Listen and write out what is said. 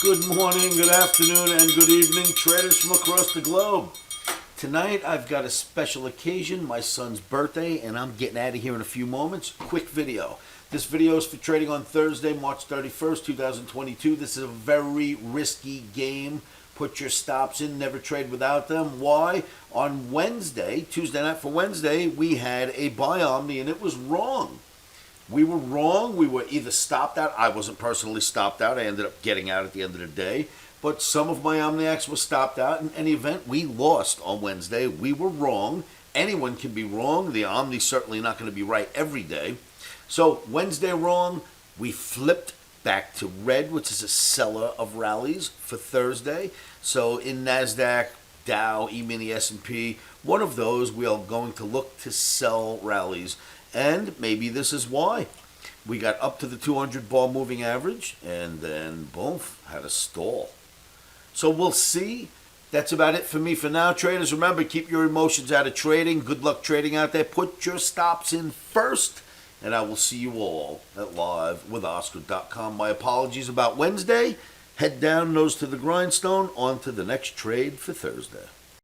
Good morning, good afternoon, and good evening, traders from across the globe. Tonight I've got a special occasion, my son's birthday, and I'm getting out of here in a few moments. Quick video. This video is for trading on Thursday, March 31st, 2022. This is a very risky game. Put your stops in, never trade without them. Why? On Wednesday, Tuesday night for Wednesday, we had a buy OMNI and it was wrong. We were wrong. We were either stopped out. I wasn't personally stopped out. I ended up getting out at the end of the day. But some of my Omniacs were stopped out. In any event, we lost on Wednesday. We were wrong. Anyone can be wrong. The OMNI's certainly not going to be right every day. So Wednesday wrong. We flipped back to red, which is a seller of rallies for Thursday. So in NASDAQ, Dow, E-mini, S&P, one of those we are going to look to sell rallies. And maybe this is why. We got up to the 200 bar moving average and then boom, had a stall. So we'll see. That's about it for me for now, traders. Remember, keep your emotions out of trading. Good luck trading out there. Put your stops in first. And I will see you all at livewithoscar.com. My apologies about Wednesday. Head down, nose to the grindstone. On to the next trade for Thursday.